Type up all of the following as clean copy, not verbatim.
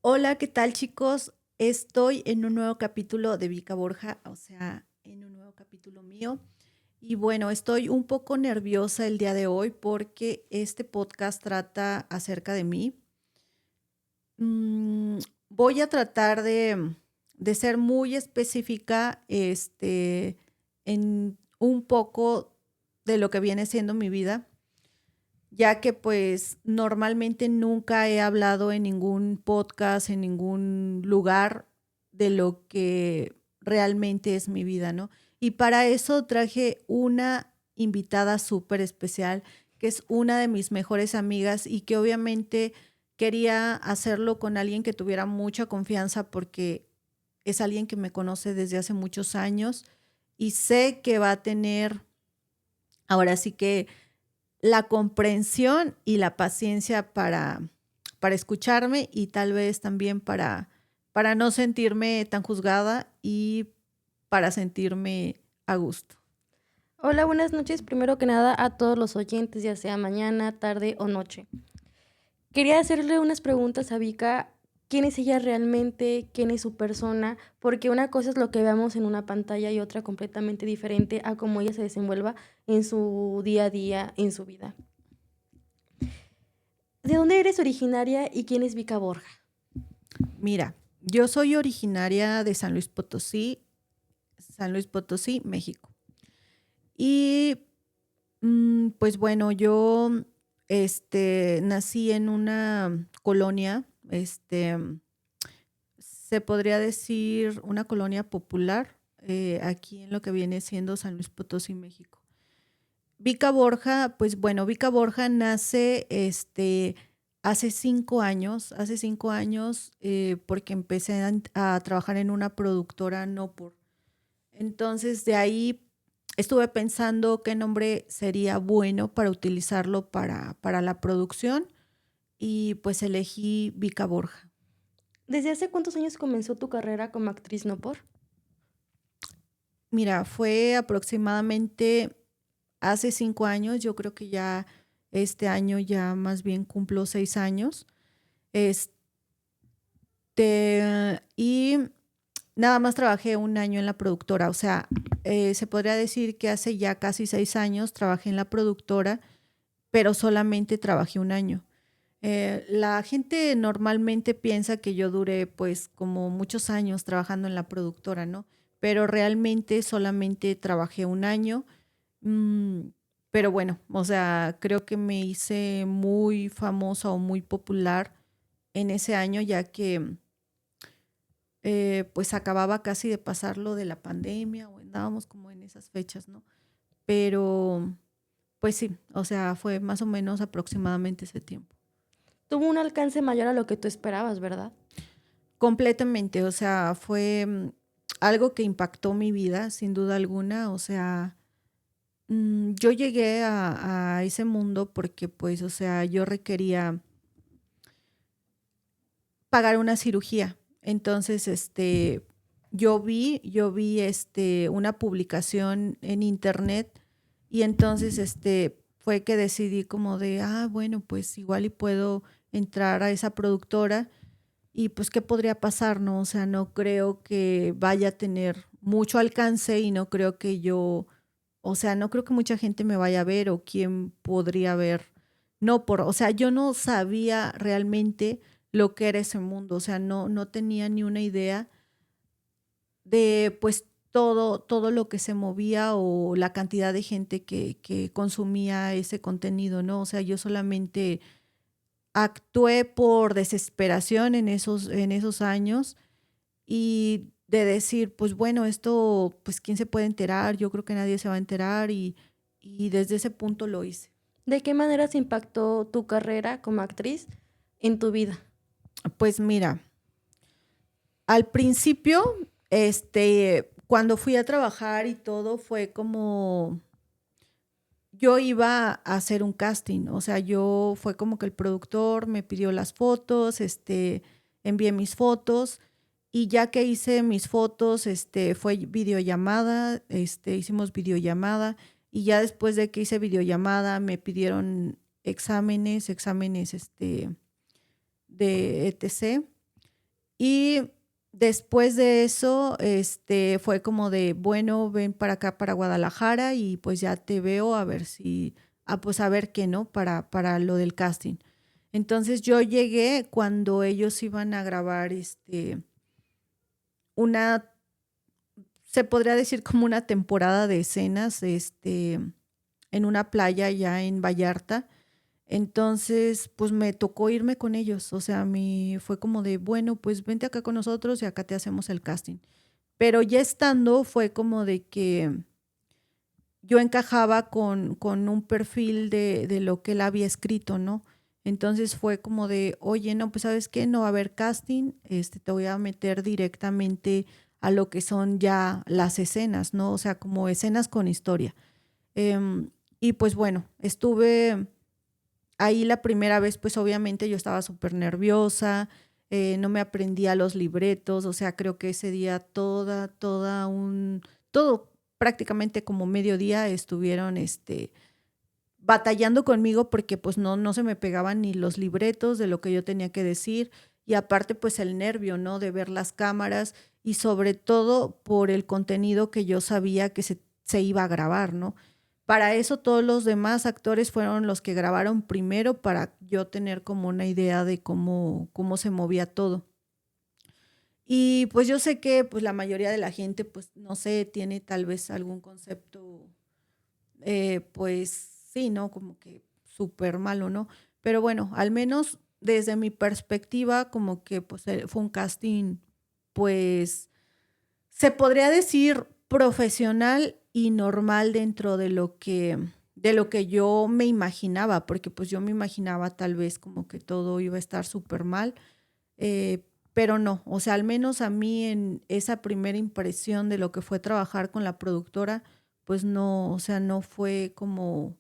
Hola, ¿qué tal, chicos? Estoy en un nuevo capítulo de Vika Borja, o sea, en un nuevo capítulo mío. Y bueno, estoy un poco nerviosa el día de hoy porque este podcast trata acerca de mí. Mm, Voy a tratar de ser muy específica, en un poco de lo que viene siendo mi vida, ya que pues normalmente nunca he hablado en ningún podcast, en ningún lugar de lo que realmente es mi vida, ¿no? Y para eso traje una invitada súper especial, que es una de mis mejores amigas y que obviamente quería hacerlo con alguien que tuviera mucha confianza porque es alguien que me conoce desde hace muchos años y sé que va a tener, ahora sí que la comprensión y la paciencia para escucharme y tal vez también para no sentirme tan juzgada y para sentirme a gusto. Hola, buenas noches. Primero que nada a todos los oyentes, ya sea mañana, tarde o noche. Quería hacerle unas preguntas a Vika. ¿Quién es ella realmente? ¿Quién es su persona? Porque una cosa es lo que veamos en una pantalla y otra completamente diferente a cómo ella se desenvuelva en su día a día, en su vida. ¿De dónde eres originaria y quién es Vika Borja? Mira, yo soy originaria de San Luis Potosí, México. Y pues bueno, yo nací en una colonia, se podría decir una colonia popular, aquí en lo que viene siendo San Luis Potosí, México. Vika Borja, pues bueno, Vika Borja nace hace 5 años, porque empecé a trabajar en una productora, no por. Entonces de ahí estuve pensando qué nombre sería bueno para utilizarlo para la producción y pues elegí Vika Borja. ¿Desde hace cuántos años comenzó tu carrera como actriz, no por? Mira, fue aproximadamente hace 5 años, yo creo que ya este año ya más bien cumplo 6 años. Y nada más trabajé un año en la productora, o sea, se podría decir que hace ya casi 6 años trabajé en la productora, pero solamente trabajé un año. La gente normalmente piensa que yo duré pues como muchos años trabajando en la productora, ¿no? Pero realmente solamente trabajé un año. Mm, pero bueno, o sea, creo que me hice muy famosa o muy popular en ese año, ya que pues acababa casi de pasar lo de la pandemia o andábamos como en esas fechas, ¿no? Pero pues sí, o sea, fue más o menos aproximadamente ese tiempo. Tuvo un alcance mayor a lo que tú esperabas, ¿verdad? Completamente, o sea, fue algo que impactó mi vida, sin duda alguna, o sea, yo llegué a ese mundo porque pues, o sea, yo requería pagar una cirugía. Entonces, yo vi una publicación en internet y entonces, fue que decidí como de, bueno, pues igual y puedo entrar a esa productora y pues qué podría pasar, ¿no? O sea, no creo que vaya a tener mucho alcance y no creo que yo, o sea, no creo que mucha gente me vaya a ver o quién podría ver. No, o sea, yo no sabía realmente lo que era ese mundo, o sea, no tenía ni una idea de pues todo lo que se movía o la cantidad de gente que consumía ese contenido, ¿no? O sea, yo solamente actué por desesperación en esos años y de decir, pues bueno, esto, pues quién se puede enterar, yo creo que nadie se va a enterar y desde ese punto lo hice. ¿De qué manera se impactó tu carrera como actriz en tu vida? Pues mira, al principio, cuando fui a trabajar y todo fue como, yo iba a hacer un casting, o sea, yo fue como que el productor me pidió las fotos, envié mis fotos y ya que hice mis fotos, fue videollamada, hicimos videollamada y ya después de que hice videollamada me pidieron exámenes, de etc. Y después de eso, fue como de, bueno, ven para acá, para Guadalajara, y pues ya te veo a ver si, pues a ver qué, ¿no? Para lo del casting. Entonces yo llegué cuando ellos iban a grabar, una, se podría decir como una temporada de escenas, en una playa ya en Vallarta. Entonces, pues me tocó irme con ellos. O sea, fue como de, bueno, pues vente acá con nosotros y acá te hacemos el casting. Pero ya estando, fue como de que yo encajaba con un perfil de lo que él había escrito, ¿no? Entonces fue como de, oye, no, pues sabes qué, no va a haber casting, te voy a meter directamente a lo que son ya las escenas, ¿no? O sea, como escenas con historia. Y pues bueno, estuve ahí la primera vez, pues obviamente yo estaba súper nerviosa, no me aprendía los libretos, o sea, creo que ese día todo prácticamente como mediodía estuvieron, batallando conmigo porque pues no se me pegaban ni los libretos de lo que yo tenía que decir y aparte pues el nervio, ¿no? De ver las cámaras y sobre todo por el contenido que yo sabía que se iba a grabar, ¿no? Para eso todos los demás actores fueron los que grabaron primero para yo tener como una idea de cómo se movía todo. Y pues yo sé que pues la mayoría de la gente pues no sé, tiene tal vez algún concepto pues sí, ¿no? Como que súper malo, ¿no? Pero bueno, al menos desde mi perspectiva como que pues fue un casting pues se podría decir profesional y normal dentro de lo que yo me imaginaba, porque pues yo me imaginaba tal vez como que todo iba a estar súper mal, pero no, o sea, al menos a mí en esa primera impresión de lo que fue trabajar con la productora, pues no, o sea, no fue como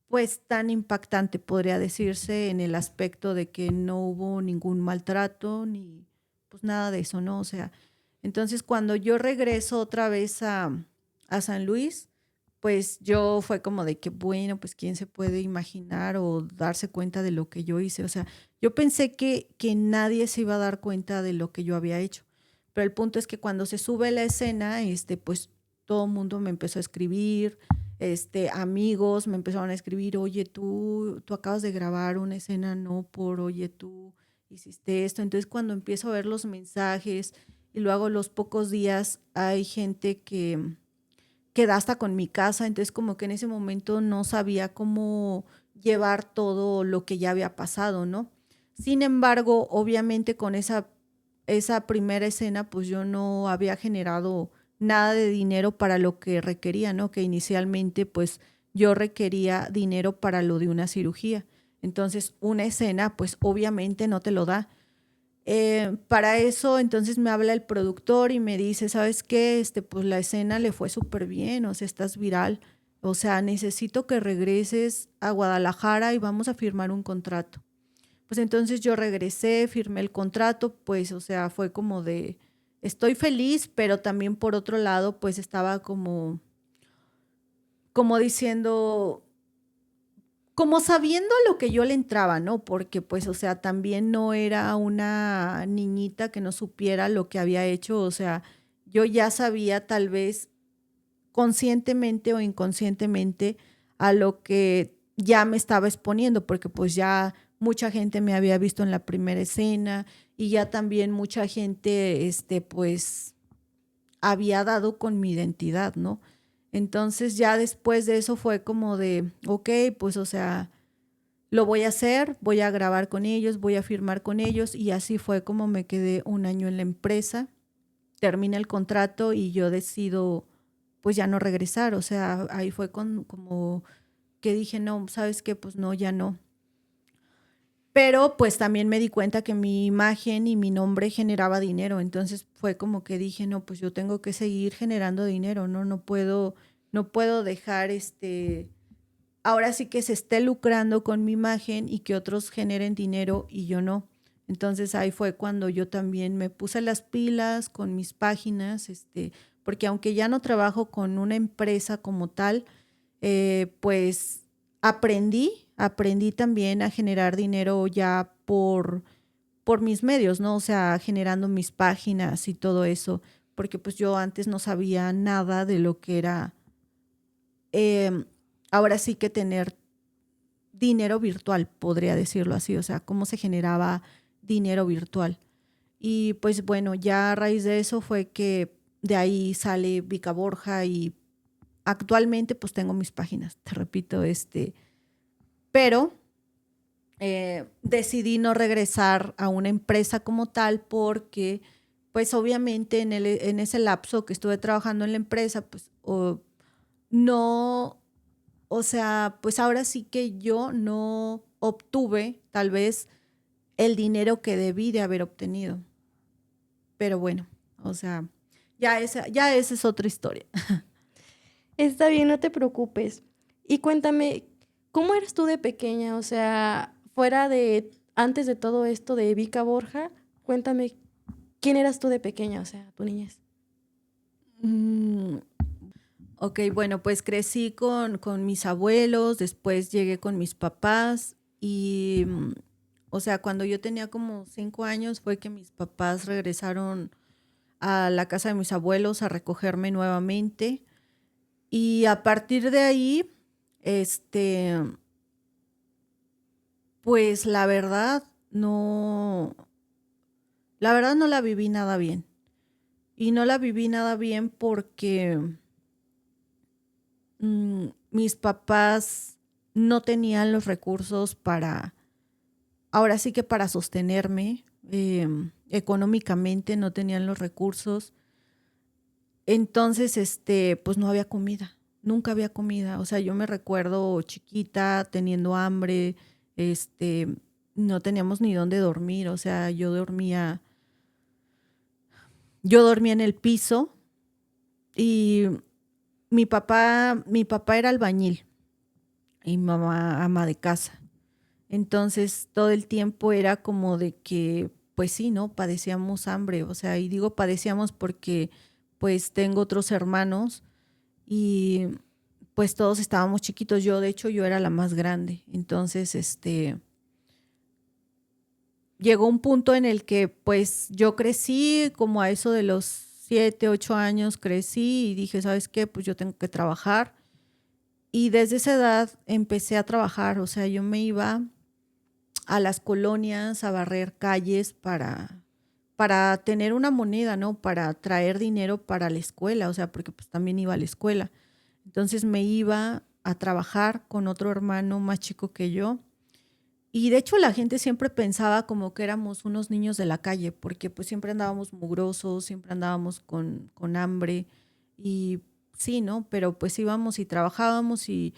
pues tan impactante, podría decirse, en el aspecto de que no hubo ningún maltrato ni pues nada de eso, ¿no? O sea, entonces cuando yo regreso otra vez a San Luis, pues yo fue como de que, bueno, pues quién se puede imaginar o darse cuenta de lo que yo hice. O sea, yo pensé que nadie se iba a dar cuenta de lo que yo había hecho. Pero el punto es que cuando se sube la escena, pues todo el mundo me empezó a escribir, amigos me empezaron a escribir, oye, tú acabas de grabar una escena, no por, oye, tú hiciste esto. Entonces cuando empiezo a ver los mensajes y luego los pocos días hay gente que da hasta con mi casa, entonces como que en ese momento no sabía cómo llevar todo lo que ya había pasado, ¿no? Sin embargo, obviamente con esa primera escena, pues yo no había generado nada de dinero para lo que requería, ¿no? Que inicialmente, pues yo requería dinero para lo de una cirugía. Entonces, una escena, pues obviamente no te lo da. Para eso, entonces me habla el productor y me dice, ¿sabes qué? Pues la escena le fue súper bien, o sea, estás viral. O sea, necesito que regreses a Guadalajara y vamos a firmar un contrato. Pues entonces yo regresé, firmé el contrato, pues, o sea, fue como de, estoy feliz, pero también por otro lado, pues estaba como diciendo, como sabiendo lo que yo le entraba, ¿no? Porque pues, o sea, también no era una niñita que no supiera lo que había hecho, o sea, yo ya sabía tal vez conscientemente o inconscientemente a lo que ya me estaba exponiendo, porque pues ya mucha gente me había visto en la primera escena y ya también mucha gente, pues había dado con mi identidad, ¿no? Entonces ya después de eso fue como de, ok, pues o sea, lo voy a hacer, voy a grabar con ellos, voy a firmar con ellos y así fue como me quedé un año en la empresa, termina el contrato y yo decido pues ya no regresar, o sea, ahí fue como que dije, no, ¿sabes qué? Pues no, ya no. Pero pues también me di cuenta que mi imagen y mi nombre generaba dinero, entonces fue como que dije, no, pues yo tengo que seguir generando dinero, ¿no? No puedo dejar ahora sí que se esté lucrando con mi imagen y que otros generen dinero y yo no. Entonces ahí fue cuando yo también me puse las pilas con mis páginas, porque aunque ya no trabajo con una empresa como tal, pues aprendí también a generar dinero ya por mis medios, ¿no? O sea, generando mis páginas y todo eso, porque pues yo antes no sabía nada de lo que era, eh, ahora sí que tener dinero virtual, podría decirlo así, o sea, cómo se generaba dinero virtual. Y pues bueno, ya a raíz de eso fue que de ahí sale Vika Borja y actualmente pues tengo mis páginas, te repito, pero decidí no regresar a una empresa como tal porque pues obviamente en ese lapso que estuve trabajando en la empresa, pues no, o sea, pues ahora sí que yo no obtuve tal vez el dinero que debí de haber obtenido. Pero bueno, o sea, ya esa es otra historia. Está bien, no te preocupes. Y cuéntame, ¿cómo eres tú de pequeña? O sea, fuera de, antes de todo esto de Vika Borja, cuéntame, ¿quién eras tú de pequeña? O sea, tu niñez. Mm, ok, bueno, pues crecí con mis abuelos, después llegué con mis papás y, o sea, cuando yo tenía como 5 años fue que mis papás regresaron a la casa de mis abuelos a recogerme nuevamente y a partir de ahí, este, pues la verdad no la viví nada bien. Y no la viví nada bien porque mis papás no tenían los recursos para, ahora sí que para sostenerme económicamente, no tenían los recursos. Entonces, pues no había comida, nunca había comida. O sea, yo me recuerdo chiquita teniendo hambre, este, no teníamos ni dónde dormir. O sea, yo dormía en el piso y mi papá era albañil y mi mamá ama de casa. Entonces todo el tiempo era como de que, pues sí, ¿no? Padecíamos hambre. O sea, y digo padecíamos porque pues tengo otros hermanos y pues todos estábamos chiquitos. Yo, de hecho, yo era la más grande. Entonces, llegó un punto en el que pues yo crecí como a eso de los 7, 8 años, crecí y dije, ¿sabes qué? Pues yo tengo que trabajar. Y desde esa edad empecé a trabajar, o sea, yo me iba a las colonias a barrer calles para tener una moneda, ¿no? Para traer dinero para la escuela, o sea, porque pues también iba a la escuela. Entonces me iba a trabajar con otro hermano más chico que yo. Y de hecho la gente siempre pensaba como que éramos unos niños de la calle, porque pues siempre andábamos mugrosos, siempre andábamos con hambre y sí, ¿no? Pero pues íbamos y trabajábamos y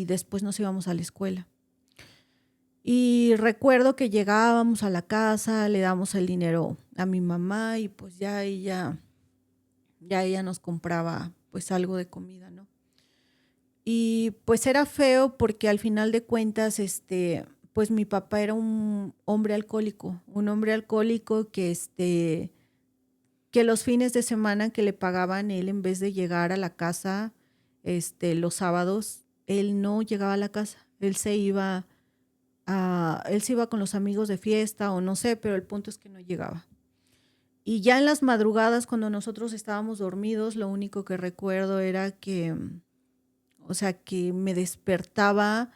después nos íbamos a la escuela. Y recuerdo que llegábamos a la casa, le damos el dinero a mi mamá y pues ya ella nos compraba pues algo de comida, ¿no? Y pues era feo porque al final de cuentas, pues mi papá era un hombre alcohólico que los fines de semana que le pagaban él en vez de llegar a la casa, los sábados, él no llegaba a la casa, él se iba con los amigos de fiesta o no sé, pero el punto es que no llegaba. Y ya en las madrugadas, cuando nosotros estábamos dormidos, lo único que recuerdo era que, o sea, que me despertaba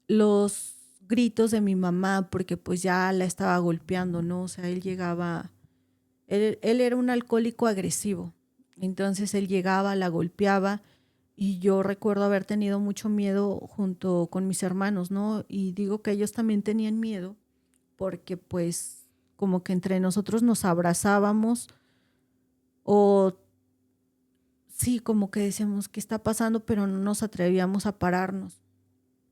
los gritos de mi mamá porque pues ya la estaba golpeando, ¿no? O sea, él era un alcohólico agresivo. Entonces él llegaba, la golpeaba y yo recuerdo haber tenido mucho miedo junto con mis hermanos, ¿no? Y digo que ellos también tenían miedo porque pues como que entre nosotros nos abrazábamos o sí, como que decíamos qué está pasando, pero no nos atrevíamos a pararnos.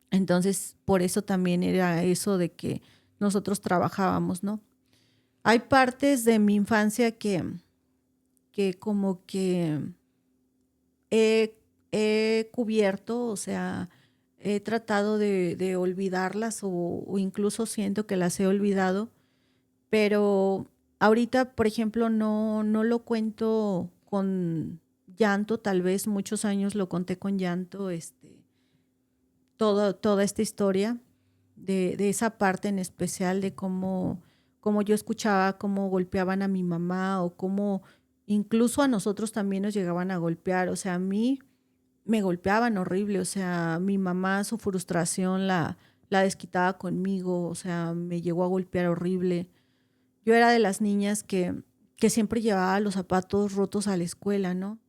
Entonces, por eso también era eso de que nosotros trabajábamos, ¿no? Hay partes de mi infancia que como que he, he cubierto, o sea, he tratado de olvidarlas o incluso siento que las he olvidado, pero ahorita, por ejemplo, no lo cuento con llanto, tal vez muchos años lo conté con llanto, toda esta historia de esa parte en especial de cómo como yo escuchaba cómo golpeaban a mi mamá o cómo incluso a nosotros también nos llegaban a golpear. O sea, a mí me golpeaban horrible. O sea, mi mamá, su frustración la desquitaba conmigo. O sea, me llegó a golpear horrible. Yo era de las niñas que siempre llevaba los zapatos rotos a la escuela, ¿no?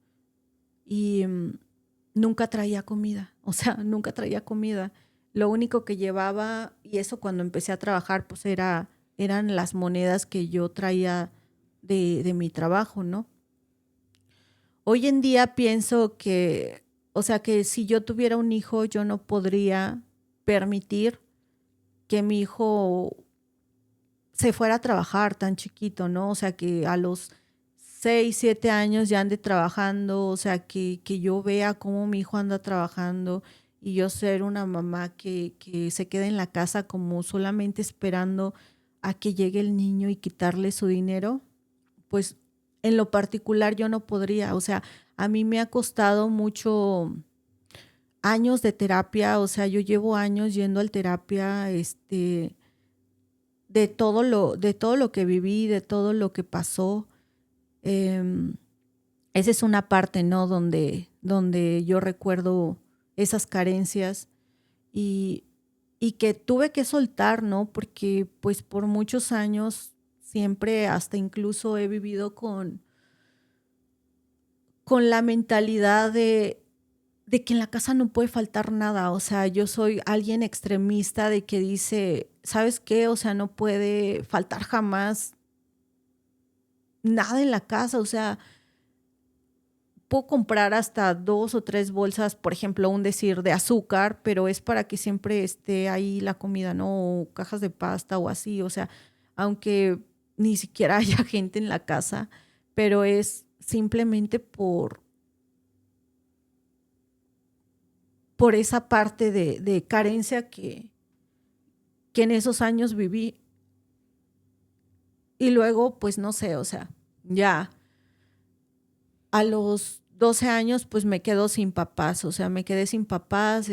Y nunca traía comida, o sea, nunca traía comida. Lo único que llevaba, y eso cuando empecé a trabajar, pues eran las monedas que yo traía de mi trabajo, ¿no? Hoy en día pienso que, o sea, que si yo tuviera un hijo, yo no podría permitir que mi hijo se fuera a trabajar tan chiquito, ¿no? O sea, que a los 6, 7 años ya ande trabajando, o sea, que yo vea cómo mi hijo anda trabajando y yo ser una mamá que se quede en la casa como solamente esperando a que llegue el niño y quitarle su dinero, pues en lo particular yo no podría, o sea, a mí me ha costado mucho años de terapia, o sea, yo llevo años yendo al terapia, de todo lo que viví, de todo lo que pasó. Em, Esa es una parte, ¿no? Donde yo recuerdo esas carencias y, y que tuve que soltar, ¿no? Porque pues por muchos años siempre, hasta incluso he vivido con la mentalidad de que en la casa no puede faltar nada. O sea, yo soy alguien extremista de que dice, ¿sabes qué? O sea, no puede faltar jamás nada en la casa. O sea, puedo comprar hasta 2 o 3 bolsas, por ejemplo, un decir de azúcar, pero es para que siempre esté ahí la comida, ¿no? O cajas de pasta o así. O sea, aunque ni siquiera haya gente en la casa, pero es simplemente por esa parte de carencia que en esos años viví. Y luego, pues no sé, o sea, ya a los 12 años, pues me quedo sin papás, o sea, me quedé sin papás,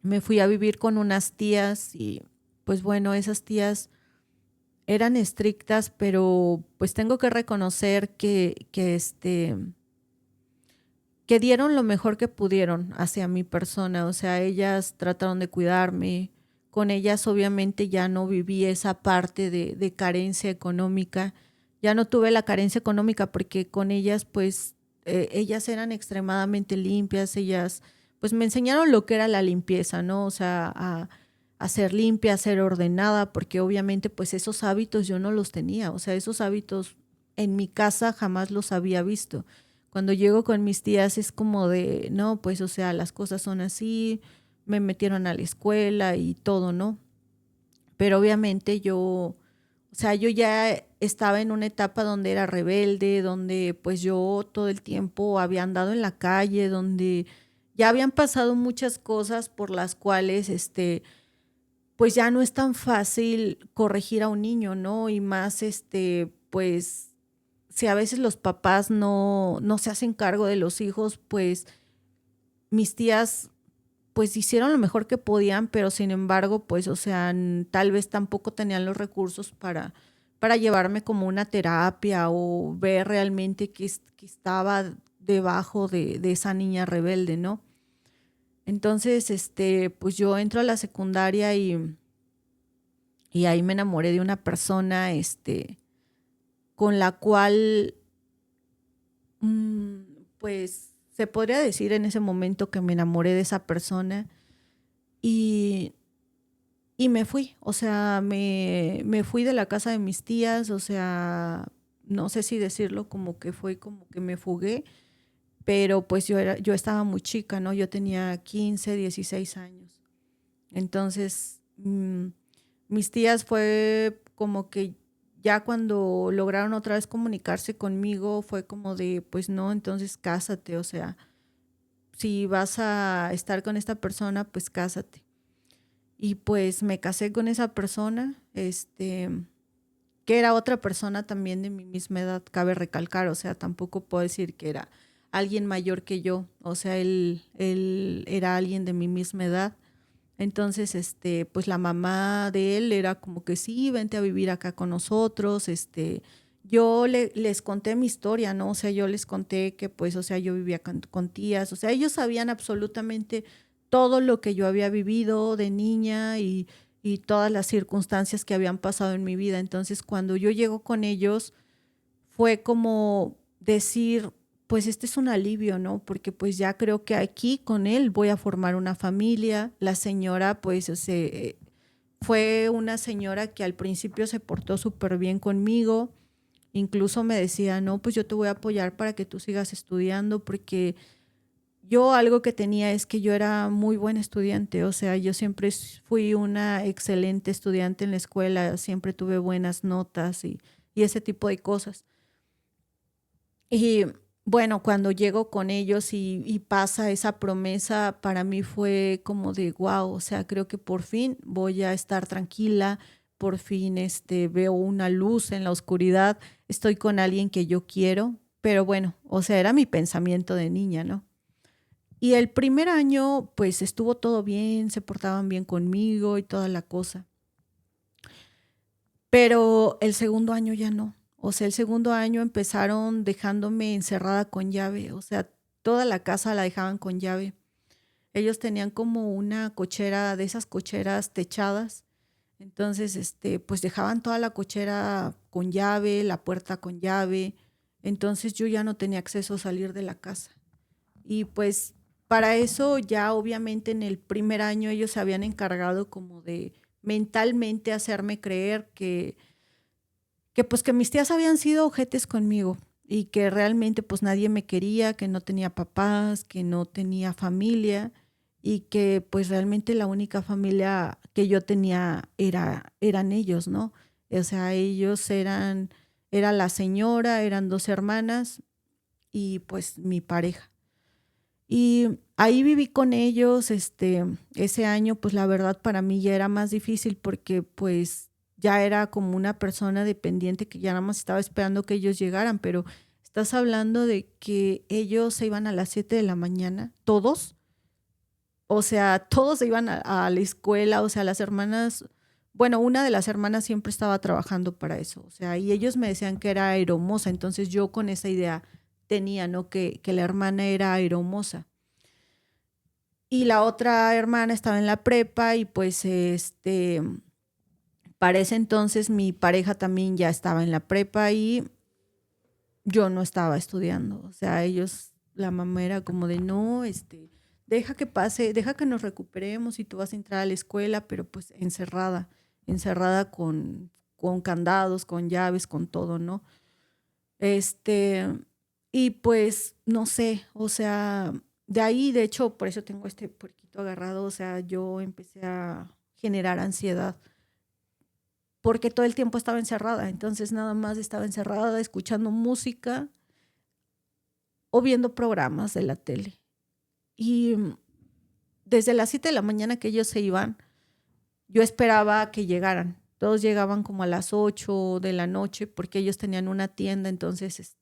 me fui a vivir con unas tías y pues bueno, esas tías eran estrictas, pero pues tengo que reconocer que dieron lo mejor que pudieron hacia mi persona, o sea, ellas trataron de cuidarme, con ellas obviamente ya no viví esa parte de carencia económica, ya no tuve la carencia económica porque con ellas pues ellas eran extremadamente limpias, ellas pues me enseñaron lo que era la limpieza, ¿no? O sea, a ser limpia, a ser ordenada, porque obviamente pues esos hábitos yo no los tenía, o sea, esos hábitos en mi casa jamás los había visto. Cuando llego con mis tías es como de, no, pues o sea, las cosas son así, me metieron a la escuela y todo, ¿no? Pero obviamente yo, o sea, yo ya estaba en una etapa donde era rebelde, donde pues yo todo el tiempo había andado en la calle, donde ya habían pasado muchas cosas por las cuales, pues ya no es tan fácil corregir a un niño, ¿no? Y más, pues si a veces los papás no se hacen cargo de los hijos, pues mis tías pues hicieron lo mejor que podían, pero sin embargo, pues, o sea, tal vez tampoco tenían los recursos para llevarme como una terapia o ver realmente qué estaba debajo de esa niña rebelde, ¿no? Entonces, pues yo entro a la secundaria y ahí me enamoré de una persona, con la cual Mm, pues se podría decir en ese momento que me enamoré de esa persona y, y me fui, o sea, me fui de la casa de mis tías, o sea, no sé si decirlo como que fue como que me fugué, pero pues yo estaba muy chica, ¿no? Yo tenía 15 16 años. Entonces, mis tías fue como que ya cuando lograron otra vez comunicarse conmigo, fue como de, pues no, entonces cásate, o sea, si vas a estar con esta persona, pues cásate. Y pues me casé con esa persona, que era otra persona también de mi misma edad, cabe recalcar, o sea, tampoco puedo decir que era alguien mayor que yo, o sea, él era alguien de mi misma edad, Entonces, pues la mamá de él era como que sí, vente a vivir acá con nosotros. Yo les conté mi historia, ¿no? O sea, yo les conté que pues, o sea, yo vivía con tías, o sea, ellos sabían absolutamente todo lo que yo había vivido de niña y todas las circunstancias que habían pasado en mi vida. Entonces, cuando yo llego con ellos, fue como decir, pues este es un alivio, ¿no? Porque pues ya creo que aquí con él voy a formar una familia. La señora, pues, fue una señora que al principio se portó súper bien conmigo. Incluso me decía, no, pues yo te voy a apoyar para que tú sigas estudiando, porque yo algo que tenía es que yo era muy buena estudiante, o sea, yo siempre fui una excelente estudiante en la escuela, siempre tuve buenas notas y ese tipo de cosas. Y bueno, cuando llego con ellos y pasa esa promesa, para mí fue como de wow, o sea, creo que por fin voy a estar tranquila, por fin veo una luz en la oscuridad, estoy con alguien que yo quiero, pero bueno, o sea, era mi pensamiento de niña, ¿no? Y el primer año, pues estuvo todo bien, se portaban bien conmigo y toda la cosa. Pero el segundo año ya no. O sea, el segundo año empezaron dejándome encerrada con llave. O sea, toda la casa la dejaban con llave. Ellos tenían como una cochera, de esas cocheras techadas. Entonces, pues dejaban toda la cochera con llave, la puerta con llave. Entonces yo ya no tenía acceso a salir de la casa. Y pues para eso ya obviamente en el primer año ellos se habían encargado como de mentalmente hacerme creer que pues que mis tías habían sido ojetes conmigo y que realmente pues nadie me quería, que no tenía papás, que no tenía familia y que pues realmente la única familia que yo tenía eran ellos, ¿no? O sea, ellos era la señora, eran dos hermanas y pues mi pareja. Y ahí viví con ellos, ese año, pues la verdad para mí ya era más difícil porque pues ya era como una persona dependiente que ya nada más estaba esperando que ellos llegaran, pero estás hablando de que ellos se iban a las 7 de la mañana, todos, o sea, todos se iban a la escuela, o sea, las hermanas, bueno, una de las hermanas siempre estaba trabajando para eso, o sea, y ellos me decían que era aeromoza, entonces yo con esa idea tenía, ¿no? Que la hermana era aeromoza. Y la otra hermana estaba en la prepa y pues para ese entonces mi pareja también ya estaba en la prepa y yo no estaba estudiando. O sea, ellos, la mamá era como de no, deja que pase, deja que nos recuperemos y tú vas a entrar a la escuela, pero pues encerrada, encerrada con candados, con llaves, con todo, ¿no? Este, y pues, no sé, o sea, de ahí, de hecho, por eso tengo este puerquito agarrado, o sea, yo empecé a generar ansiedad porque todo el tiempo estaba encerrada, entonces nada más estaba encerrada escuchando música o viendo programas de la tele. Y desde las 7 de la mañana que ellos se iban, yo esperaba que llegaran. Todos llegaban como a las 8 de la noche porque ellos tenían una tienda, entonces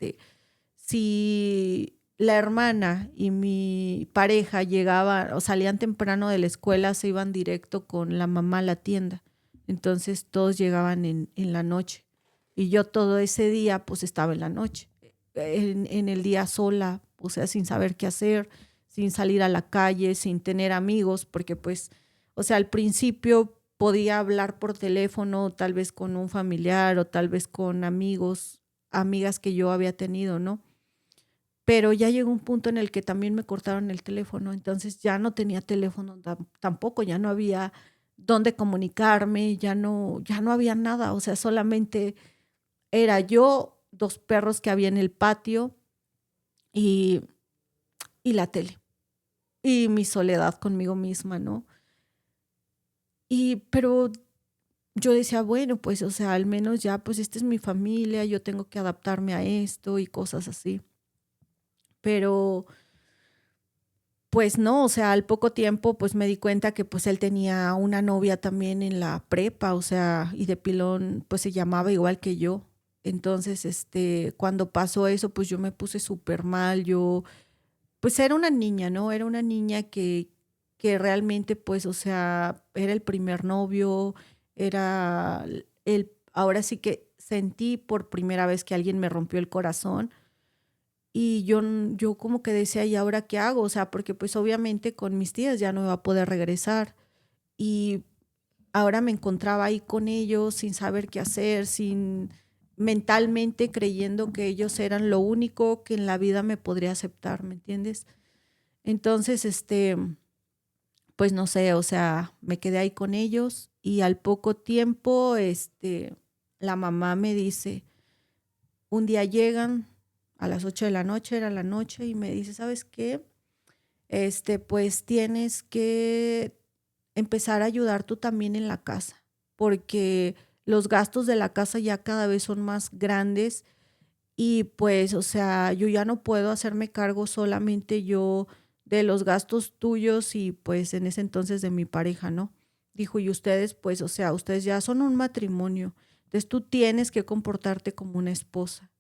si la hermana y mi pareja llegaban o salían temprano de la escuela, se iban directo con la mamá a la tienda. Entonces todos llegaban en la noche. Y yo todo ese día pues estaba en la noche, en el día sola, o sea, sin saber qué hacer, sin salir a la calle, sin tener amigos, porque pues, o sea, al principio podía hablar por teléfono, tal vez con un familiar o tal vez con amigos, amigas que yo había tenido, ¿no? Pero ya llegó un punto en el que también me cortaron el teléfono, entonces ya no tenía teléfono tampoco, ya no había dónde comunicarme, ya no había nada, o sea, solamente era yo, dos perros que había en el patio y, y la tele y mi soledad conmigo misma, ¿no? Pero yo decía, bueno, pues, o sea, al menos ya, pues, esta es mi familia, yo tengo que adaptarme a esto y cosas así. Pero pues no, o sea, al poco tiempo pues me di cuenta que pues él tenía una novia también en la prepa, o sea, y de pilón pues se llamaba igual que yo. Entonces, cuando pasó eso, pues yo me puse súper mal, yo, pues era una niña, ¿no? Era una niña que que realmente pues, o sea, era el primer novio, era ahora sí que sentí por primera vez que alguien me rompió el corazón y yo como que decía, ¿y ahora qué hago? O sea, porque pues obviamente con mis tías ya no iba a poder regresar y ahora me encontraba ahí con ellos sin saber qué hacer, sin mentalmente creyendo que ellos eran lo único que en la vida me podría aceptar, ¿me entiendes? Entonces, pues no sé, o sea, me quedé ahí con ellos y al poco tiempo, la mamá me dice, un día llegan a las 8 de la noche, era la noche, y me dice, ¿sabes qué? Pues tienes que empezar a ayudar tú también en la casa, porque los gastos de la casa ya cada vez son más grandes y pues, o sea, yo ya no puedo hacerme cargo solamente yo de los gastos tuyos y pues en ese entonces de mi pareja, ¿no? Dijo, y ustedes, pues, o sea, ustedes ya son un matrimonio, entonces tú tienes que comportarte como una esposa.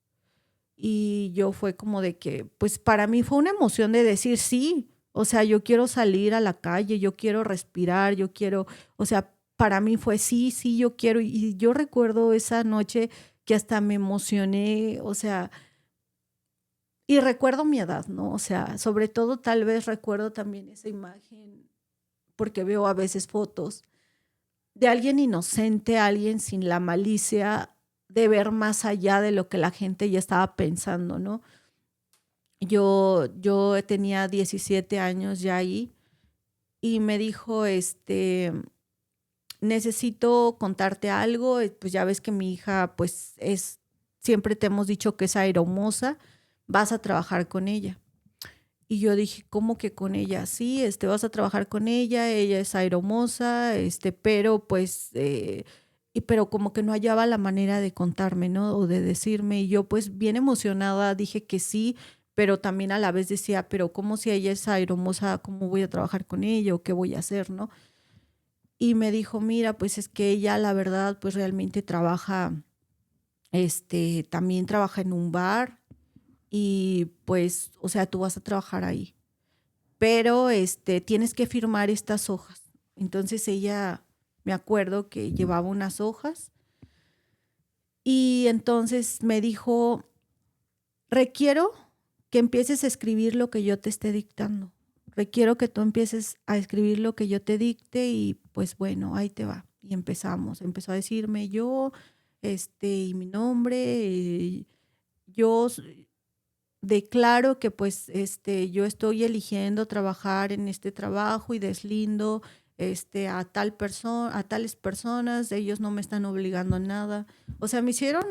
Y yo fue como de que, pues para mí fue una emoción de decir sí, o sea, yo quiero salir a la calle, yo quiero respirar, yo quiero, o sea, para mí fue sí, sí, yo quiero. Y yo recuerdo esa noche que hasta me emocioné, o sea, y recuerdo mi edad, ¿no? O sea, sobre todo tal vez recuerdo también esa imagen, porque veo a veces fotos de alguien inocente, alguien sin la malicia de ver más allá de lo que la gente ya estaba pensando, ¿no? Yo tenía 17 años ya ahí y me dijo, necesito contarte algo, pues ya ves que mi hija, pues siempre te hemos dicho que es aeromoza, vas a trabajar con ella. Y yo dije, ¿cómo que con ella? Sí, vas a trabajar con ella es aeromoza, pero pues, pero como que no hallaba la manera de contarme, ¿no? O de decirme, y yo pues bien emocionada dije que sí, pero también a la vez decía, pero ¿cómo si ella es aeromoza, cómo voy a trabajar con ella o qué voy a hacer, ¿no? Y me dijo, mira, pues es que ella la verdad pues realmente trabaja, también trabaja en un bar y pues, o sea, tú vas a trabajar ahí pero tienes que firmar estas hojas. Entonces ella, me acuerdo que llevaba unas hojas y entonces me dijo, requiero que empieces a escribir lo que yo te esté dictando. Requiero que tú empieces a escribir lo que yo te dicte y pues bueno, ahí te va. Y empezamos. Empezó a decirme yo, y mi nombre, yo declaro que pues yo estoy eligiendo trabajar en este trabajo y deslindo a tal persona, a tales personas, ellos no me están obligando a nada. O sea, me hicieron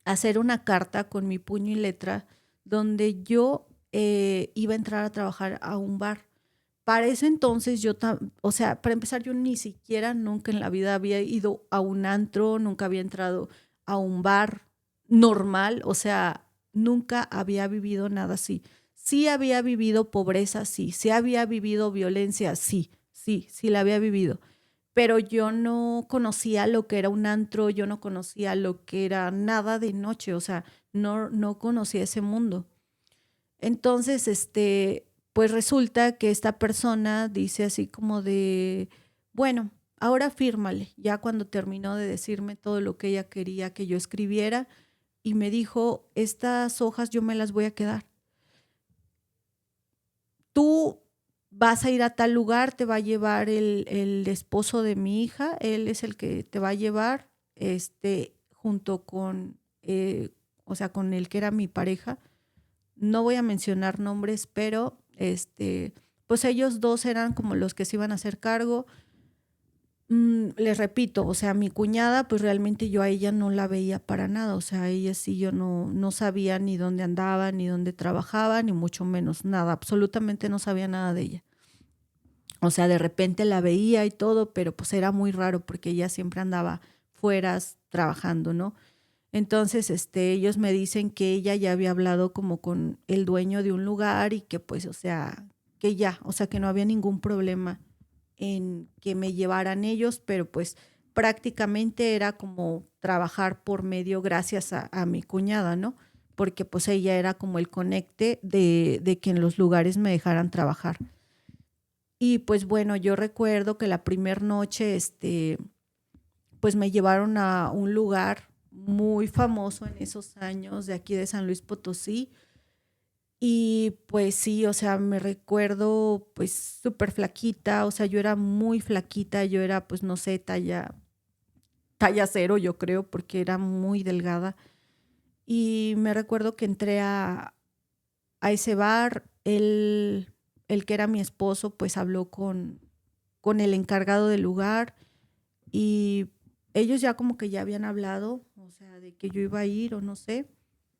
hacer una carta con mi puño y letra donde yo iba a entrar a trabajar a un bar. Para ese entonces o sea, para empezar yo ni siquiera nunca en la vida había ido a un antro, nunca había entrado a un bar normal, o sea, nunca había vivido nada así. Sí había vivido pobreza, sí, sí había vivido violencia, sí, sí, sí la había vivido, pero yo no conocía lo que era un antro, yo no conocía lo que era nada de noche, o sea, no conocía ese mundo. Entonces, pues resulta que esta persona dice así como de, bueno, ahora fírmale, ya cuando terminó de decirme todo lo que ella quería que yo escribiera, y me dijo, estas hojas yo me las voy a quedar. Tú vas a ir a tal lugar, te va a llevar el esposo de mi hija, él es el que te va a llevar, junto con, o sea, con el que era mi pareja. No voy a mencionar nombres, pero pues ellos dos eran como los que se iban a hacer cargo. Les repito, o sea, mi cuñada, pues realmente yo a ella no la veía para nada, o sea, ella sí yo no sabía ni dónde andaba, ni dónde trabajaba, ni mucho menos nada, absolutamente no sabía nada de ella. O sea, de repente la veía y todo, pero pues era muy raro porque ella siempre andaba fuera trabajando, ¿no? Entonces, ellos me dicen que ella ya había hablado como con el dueño de un lugar y que pues, o sea, que ya, o sea, que no había ningún problema en que me llevaran ellos, pero pues prácticamente era como trabajar por medio gracias a mi cuñada, ¿no? Porque pues ella era como el conecte de que en los lugares me dejaran trabajar. Y pues bueno, yo recuerdo que la primer noche, pues me llevaron a un lugar muy famoso en esos años de aquí de San Luis Potosí. Y pues sí, o sea, me recuerdo pues súper flaquita, o sea, yo era muy flaquita, yo era pues no sé, talla cero yo creo, porque era muy delgada. Y me recuerdo que entré a ese bar, el que era mi esposo, pues habló con el encargado del lugar y ellos ya como que ya habían hablado, o sea, de que yo iba a ir o no sé,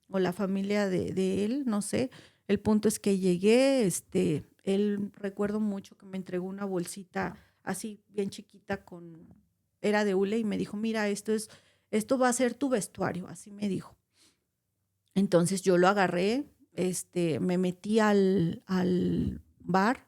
o la familia de él, no sé. El punto es que llegué, él recuerdo mucho que me entregó una bolsita así bien chiquita era de hule y me dijo, mira, esto va a ser tu vestuario, así me dijo. Entonces yo lo agarré, me metí al bar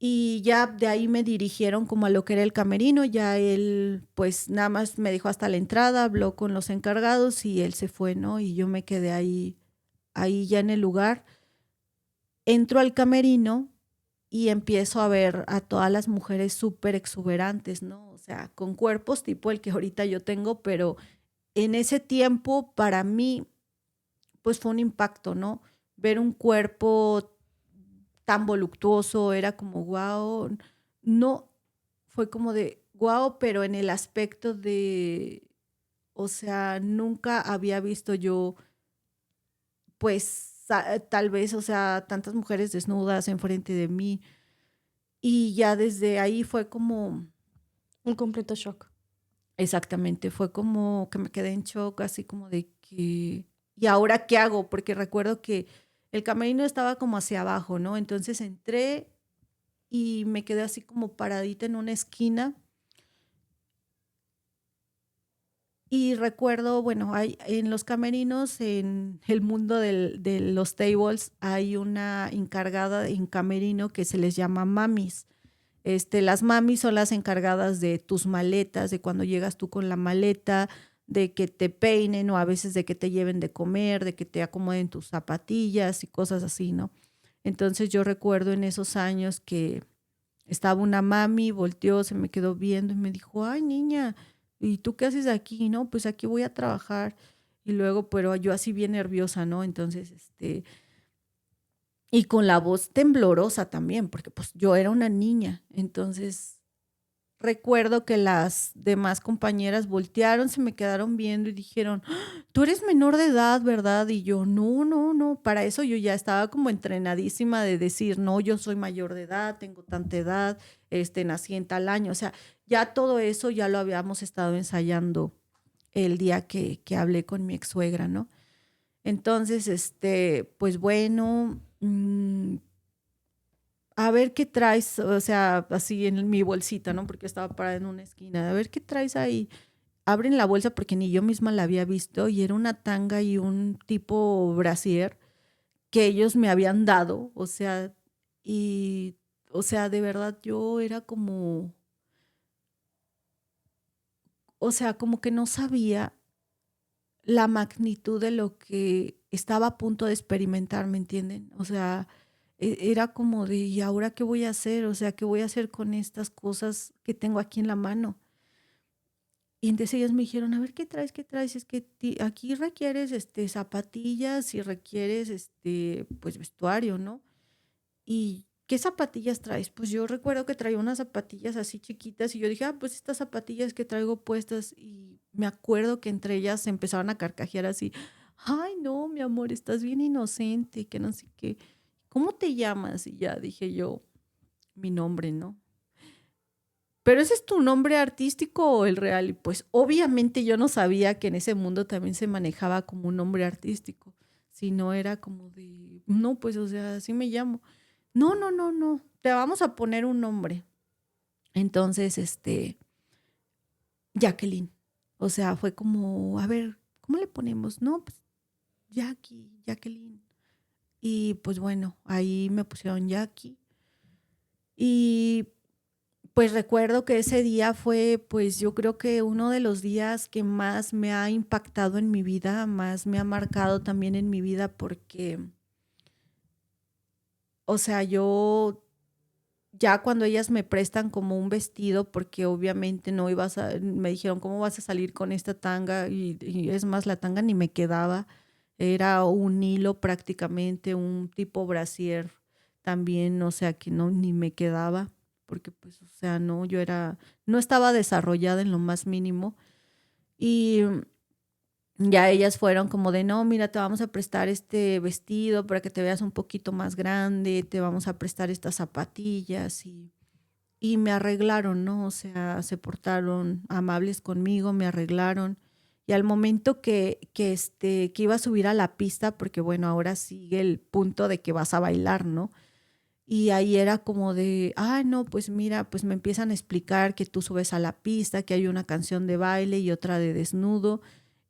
y ya de ahí me dirigieron como a lo que era el camerino. Ya él, pues nada más me dijo hasta la entrada, habló con los encargados y él se fue, ¿no? Y yo me quedé ahí ya en el lugar. Entro al camerino y empiezo a ver a todas las mujeres súper exuberantes, ¿no? O sea, con cuerpos tipo el que ahorita yo tengo, pero en ese tiempo para mí pues fue un impacto, ¿no? Ver un cuerpo tan voluptuoso era como wow, no, fue como de wow, pero en el aspecto de, o sea, nunca había visto yo, pues tal vez, o sea, tantas mujeres desnudas enfrente de mí y ya desde ahí fue como, Un completo shock. exactamente, fue como que me quedé en shock, así como de que, ¿y ahora qué hago? Porque recuerdo que el camerino estaba como hacia abajo, ¿no? Entonces entré y me quedé así como paradita en una esquina. Y recuerdo, bueno, hay en los camerinos, en el mundo de los tables, hay una encargada en camerino que se les llama mamis. Las mamis son las encargadas de tus maletas, de cuando llegas tú con la maleta, de que te peinen o a veces de que te lleven de comer, de que te acomoden tus zapatillas y cosas así, ¿no? Entonces yo recuerdo en esos años que estaba una mami, volteó, se me quedó viendo y me dijo, ay niña, ¿y tú qué haces aquí? No, pues aquí voy a trabajar. Y luego, pero yo así bien nerviosa, ¿no? Entonces, y con la voz temblorosa también, porque pues yo era una niña. Entonces, recuerdo que las demás compañeras voltearon, se me quedaron viendo y dijeron, "Ah, tú eres menor de edad, ¿verdad?" Y yo, no, no, no, para eso yo ya estaba como entrenadísima de decir, no, yo soy mayor de edad, tengo tanta edad, nací en tal año, o sea, ya todo eso ya lo habíamos estado ensayando el día que hablé con mi ex suegra, ¿no? Entonces, pues bueno, a ver qué traes, o sea, así en mi bolsita, ¿no? Porque estaba parada en una esquina, a ver qué traes ahí. Abren la bolsa porque ni yo misma la había visto y era una tanga y un tipo brasier que ellos me habían dado, o sea, y, o sea, de verdad yo era como, o sea, como que no sabía la magnitud de lo que estaba a punto de experimentar, ¿me entienden? O sea, era como de, ¿y ahora qué voy a hacer? O sea, ¿qué voy a hacer con estas cosas que tengo aquí en la mano? Y entonces ellos me dijeron, a ver, ¿qué traes? ¿Qué traes? Es que aquí requieres zapatillas y requieres pues vestuario, ¿no? ¿Y qué zapatillas traes? Pues yo recuerdo que traía unas zapatillas así chiquitas y yo dije, ah, pues estas zapatillas que traigo puestas y me acuerdo que entre ellas se empezaron a carcajear así, ay, no, mi amor, estás bien inocente, que no sé qué. ¿Cómo te llamas? Y ya dije yo, mi nombre, ¿no? Pero ese es tu nombre artístico o el real. Y pues obviamente yo no sabía que en ese mundo también se manejaba como un nombre artístico. Si no era como de, no, pues o sea, así me llamo. No, no, no, no, te vamos a poner un nombre. Entonces, Jacqueline. O sea, fue como, a ver, ¿cómo le ponemos? No, pues Jacqueline. Y pues bueno, ahí me pusieron Jackie. Y pues recuerdo que ese día fue, pues yo creo que uno de los días que más me ha impactado en mi vida, más me ha marcado también en mi vida porque, o sea, ya cuando ellas me prestan como un vestido, porque obviamente no ibas a, me dijeron, ¿cómo vas a salir con esta tanga? Y es más, la tanga ni me quedaba, era un hilo prácticamente, un tipo brasier también, o sea, que no, ni me quedaba, porque pues, o sea, no, yo era, no estaba desarrollada en lo más mínimo. Y ya ellas fueron como de, no, mira, te vamos a prestar este vestido para que te veas un poquito más grande, te vamos a prestar estas zapatillas y me arreglaron, ¿no? O sea, se portaron amables conmigo, me arreglaron. Y al momento que iba a subir a la pista, porque bueno, ahora sigue el punto de que vas a bailar, ¿no? Y ahí era como de, ah, no, pues mira, pues me empiezan a explicar que tú subes a la pista, que hay una canción de baile y otra de desnudo.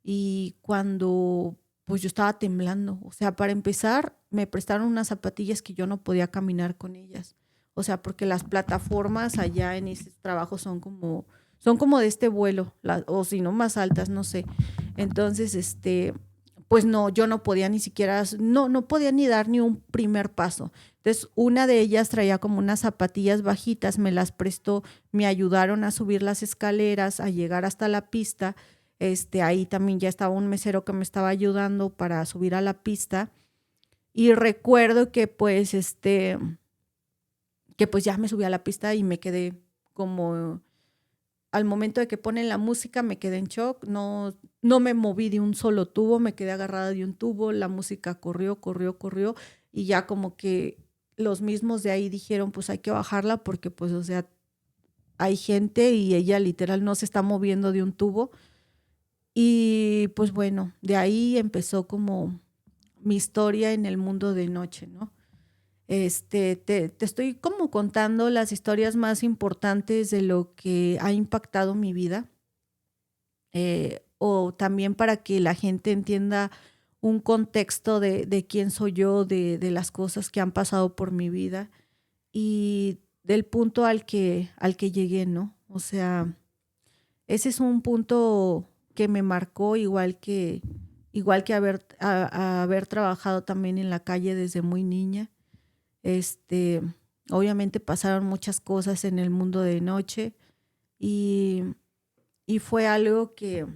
Y cuando, pues yo estaba temblando, o sea, para empezar, me prestaron unas zapatillas que yo no podía caminar con ellas. O sea, porque las plataformas allá en esos trabajos son como de este vuelo, o si no más altas, no sé. Entonces, pues no, yo no podía ni siquiera, no podía ni dar ni un primer paso. Entonces, una de ellas traía como unas zapatillas bajitas, me las prestó, me ayudaron a subir las escaleras, a llegar hasta la pista. Ahí también ya estaba un mesero que me estaba ayudando para subir a la pista. Y recuerdo que pues ya me subí a la pista y me quedé como, al momento de que ponen la música me quedé en shock, no me moví de un solo tubo, me quedé agarrada de un tubo, la música corrió, corrió, corrió y ya como que los mismos de ahí dijeron pues hay que bajarla porque pues o sea hay gente y ella literal no se está moviendo de un tubo y pues bueno, de ahí empezó como mi historia en el mundo de noche, ¿no? Te estoy como contando las historias más importantes de lo que ha impactado mi vida, o también para que la gente entienda un contexto de quién soy yo, de las cosas que han pasado por mi vida y del punto al que llegué, ¿no? O sea, ese es un punto que me marcó igual que haber trabajado también en la calle desde muy niña. Este, obviamente pasaron muchas cosas en el mundo de noche y, y fue algo que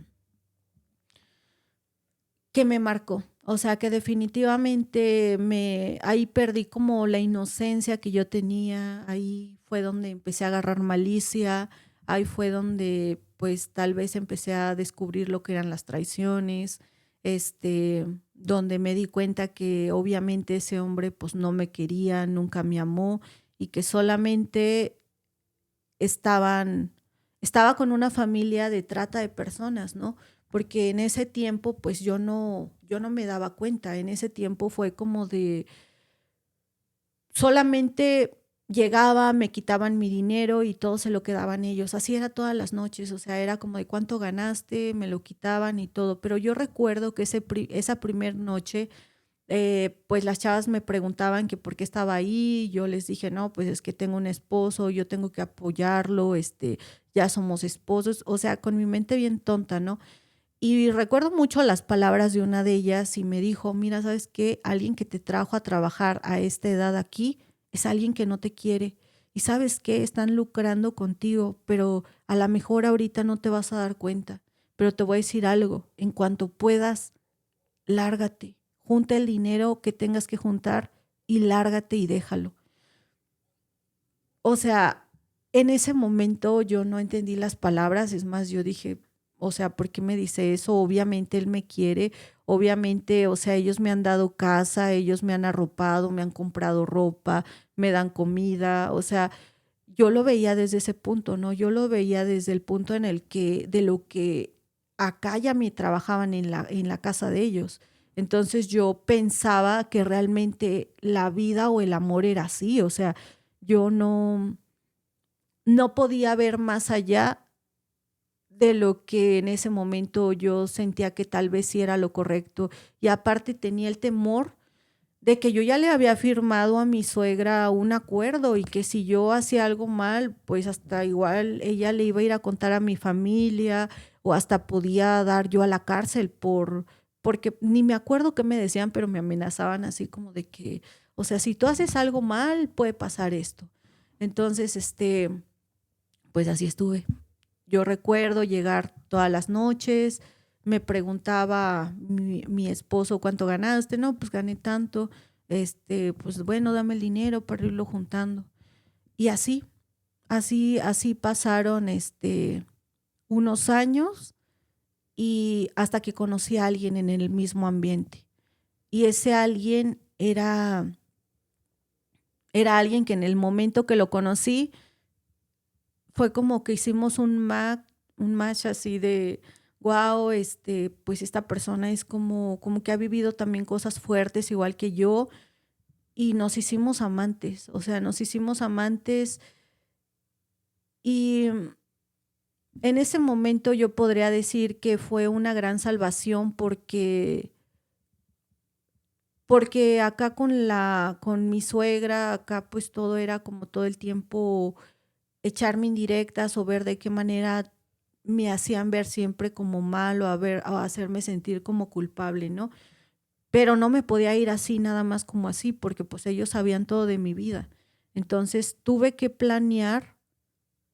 me marcó. O sea, que definitivamente ahí perdí como la inocencia que yo tenía, ahí fue donde empecé a agarrar malicia, ahí fue donde pues tal vez empecé a descubrir lo que eran las traiciones, donde me di cuenta que obviamente ese hombre pues no me quería, nunca me amó y que solamente estaba con una familia de trata de personas, ¿no? Porque en ese tiempo, pues yo no me daba cuenta. En ese tiempo fue como de solamente llegaba, me quitaban mi dinero y todo se lo quedaban ellos. Así era todas las noches, o sea, era como de cuánto ganaste, me lo quitaban y todo. Pero yo recuerdo que esa primer noche pues las chavas me preguntaban que por qué estaba ahí, yo les dije, no, pues es que tengo un esposo, yo tengo que apoyarlo, ya somos esposos, o sea, con mi mente bien tonta, ¿no? Y recuerdo mucho las palabras de una de ellas y me dijo, mira, ¿sabes qué? Alguien que te trajo a trabajar a esta edad aquí es alguien que no te quiere. Y sabes qué, están lucrando contigo, pero a lo mejor ahorita no te vas a dar cuenta. Pero te voy a decir algo, en cuanto puedas, lárgate, junta el dinero que tengas que juntar y lárgate y déjalo. O sea, en ese momento yo no entendí las palabras, es más, yo dije, o sea, ¿por qué me dice eso? Obviamente él me quiere, obviamente, o sea, ellos me han dado casa, ellos me han arropado, me han comprado ropa, me dan comida, o sea, yo lo veía desde ese punto, ¿no? Yo lo veía desde el punto en el que, de lo que acá ya me trabajaban en la casa de ellos. Entonces yo pensaba que realmente la vida o el amor era así, o sea, yo no podía ver más allá de lo que en ese momento yo sentía que tal vez sí era lo correcto. Y aparte tenía el temor de que yo ya le había firmado a mi suegra un acuerdo y que si yo hacía algo mal, pues hasta igual ella le iba a ir a contar a mi familia o hasta podía dar yo a la cárcel porque ni me acuerdo qué me decían, pero me amenazaban así como de que, o sea, si tú haces algo mal, puede pasar esto. Entonces, pues así estuve. Yo recuerdo llegar todas las noches, me preguntaba mi esposo cuánto ganaste, no, pues gané tanto, pues bueno, dame el dinero para irlo juntando. Y así pasaron unos años y hasta que conocí a alguien en el mismo ambiente. Y ese alguien era alguien que en el momento que lo conocí fue como que hicimos un match así de, wow, pues esta persona es como que ha vivido también cosas fuertes igual que yo y nos hicimos amantes, o sea, nos hicimos amantes y en ese momento yo podría decir que fue una gran salvación porque acá con mi suegra, acá pues todo era como todo el tiempo echarme indirectas o ver de qué manera me hacían ver siempre como mal o hacerme sentir como culpable, ¿no? Pero no me podía ir así, nada más como así, porque pues ellos sabían todo de mi vida. Entonces tuve que planear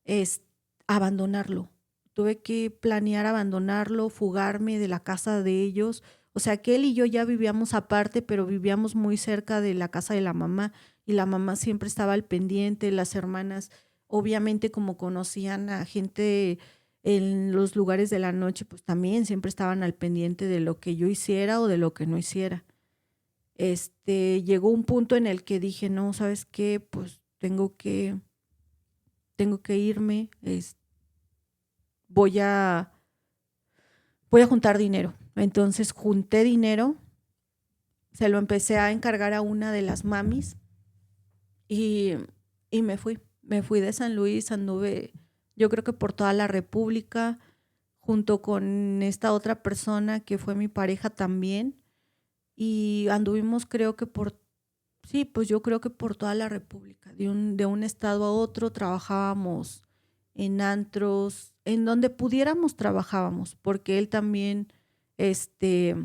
es abandonarlo. Tuve que planear abandonarlo, fugarme de la casa de ellos. O sea, que él y yo ya vivíamos aparte, pero vivíamos muy cerca de la casa de la mamá y la mamá siempre estaba al pendiente, las hermanas, obviamente como conocían a gente en los lugares de la noche, pues también siempre estaban al pendiente de lo que yo hiciera o de lo que no hiciera. Llegó un punto en el que dije, no, ¿sabes qué? Pues tengo que irme, voy a, voy a juntar dinero. Entonces junté dinero, se lo empecé a encargar a una de las mamis y, y me fui. Me fui de San Luis, anduve yo creo que por toda la República, junto con esta otra persona que fue mi pareja también, y anduvimos creo que sí, pues yo creo que por toda la República, de un estado a otro, trabajábamos en antros, en donde pudiéramos trabajábamos, porque él también, este,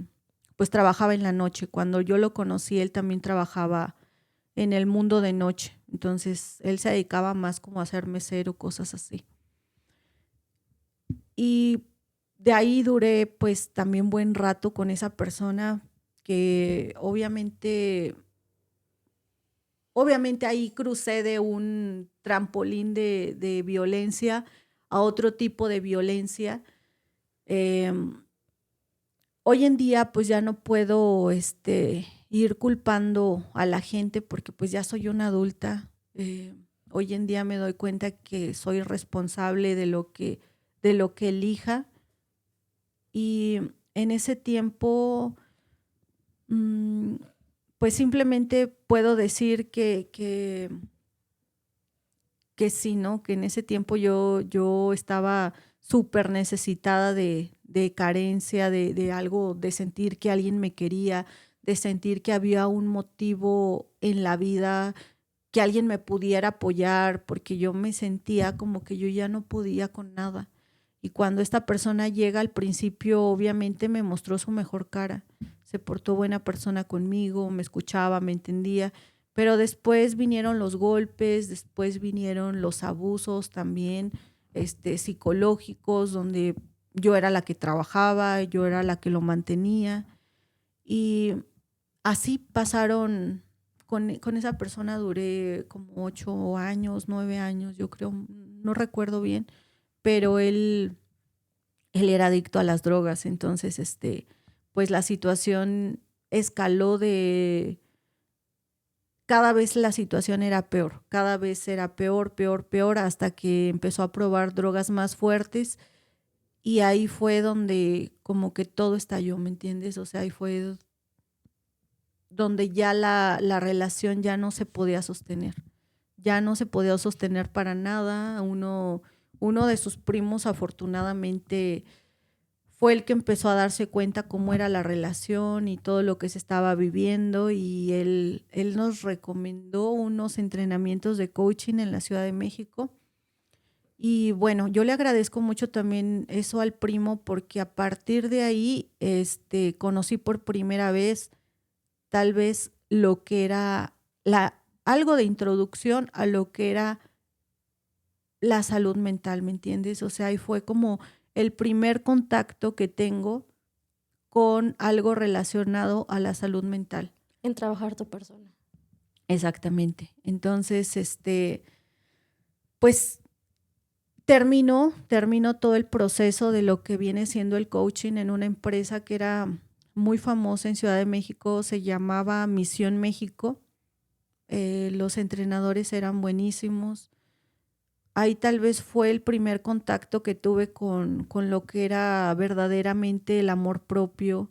pues trabajaba en la noche. Cuando yo lo conocí, él también trabajaba en el mundo de noche. Entonces, él se dedicaba más como a ser mesero, cosas así. Y de ahí duré pues también buen rato con esa persona que obviamente ahí crucé de un trampolín de violencia a otro tipo de violencia. Em, Hoy en día pues ya no puedo ir culpando a la gente porque pues ya soy una adulta. Hoy en día me doy cuenta que soy responsable de lo que elija y en ese tiempo mm, pues simplemente puedo decir que sí, ¿no? Que en ese tiempo yo estaba súper necesitada de carencia, de algo, de sentir que alguien me quería, de sentir que había un motivo en la vida, que alguien me pudiera apoyar, porque yo me sentía como que yo ya no podía con nada. Y cuando esta persona llega al principio, obviamente me mostró su mejor cara. Se portó buena persona conmigo, me escuchaba, me entendía, pero después vinieron los golpes, después vinieron los abusos también, psicológicos, donde yo era la que trabajaba, yo era la que lo mantenía. Y así pasaron, con esa persona duré como 8 años, 9 años, yo creo, no recuerdo bien, pero él era adicto a las drogas, entonces, pues la situación escaló cada vez la situación era peor, cada vez era peor, peor, peor, hasta que empezó a probar drogas más fuertes y ahí fue donde como que todo estalló, ¿me entiendes? O sea, ahí fue donde ya la relación ya no se podía sostener, ya no se podía sostener para nada. Uno de sus primos afortunadamente fue el que empezó a darse cuenta cómo era la relación y todo lo que se estaba viviendo y él nos recomendó unos entrenamientos de coaching en la Ciudad de México. Y bueno, yo le agradezco mucho también eso al primo porque a partir de ahí conocí por primera vez tal vez lo que era algo de introducción a lo que era la salud mental, ¿me entiendes? O sea, y fue como el primer contacto que tengo con algo relacionado a la salud mental. En trabajar tu persona. Exactamente. Entonces, pues terminó todo el proceso de lo que viene siendo el coaching en una empresa que era muy famosa en Ciudad de México, se llamaba Misión México. Los entrenadores eran buenísimos. Ahí tal vez fue el primer contacto que tuve con lo que era verdaderamente el amor propio.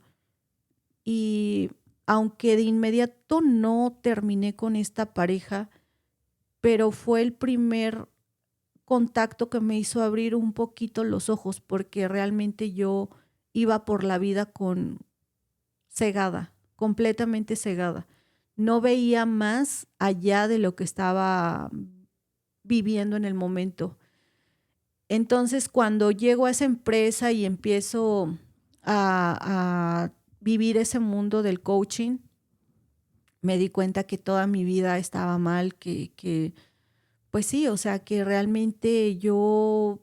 Y aunque de inmediato no terminé con esta pareja, pero fue el primer contacto que me hizo abrir un poquito los ojos, porque realmente yo iba por la vida con cegada, completamente cegada. No veía más allá de lo que estaba viviendo en el momento. Entonces, cuando llego a esa empresa y empiezo a vivir ese mundo del coaching, me di cuenta que toda mi vida estaba mal, que pues sí, o sea, que realmente yo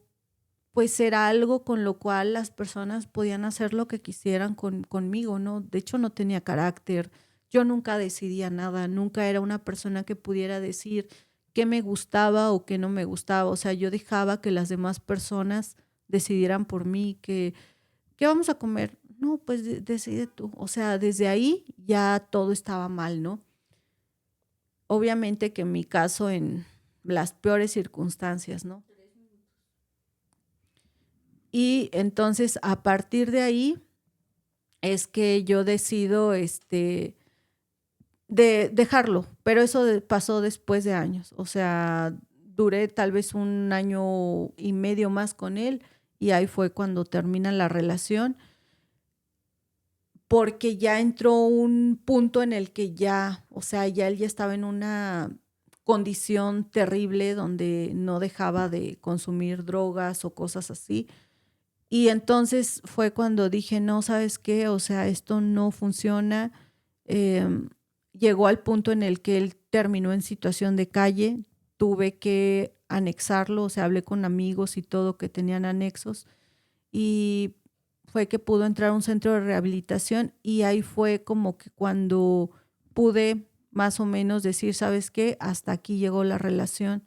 pues era algo con lo cual las personas podían hacer lo que quisieran conmigo, ¿no? De hecho, no tenía carácter, yo nunca decidía nada, nunca era una persona que pudiera decir qué me gustaba o qué no me gustaba, o sea, yo dejaba que las demás personas decidieran por mí, ¿qué vamos a comer? No, pues decide tú, o sea, desde ahí ya todo estaba mal, ¿no? Obviamente que en mi caso, en las peores circunstancias, ¿no? Y entonces a partir de ahí es que yo decido de dejarlo, pero eso pasó después de años, o sea, duré tal vez 1 año y medio más con él y ahí fue cuando termina la relación, porque ya entró un punto en el que ya, o sea, ya él ya estaba en una condición terrible donde no dejaba de consumir drogas o cosas así. Y entonces fue cuando dije, no, ¿sabes qué? O sea, esto no funciona. Em, Llegó al punto en el que él terminó en situación de calle, tuve que anexarlo, o sea, hablé con amigos y todo que tenían anexos y fue que pudo entrar a un centro de rehabilitación y ahí fue como que cuando pude más o menos decir, ¿sabes qué? Hasta aquí llegó la relación.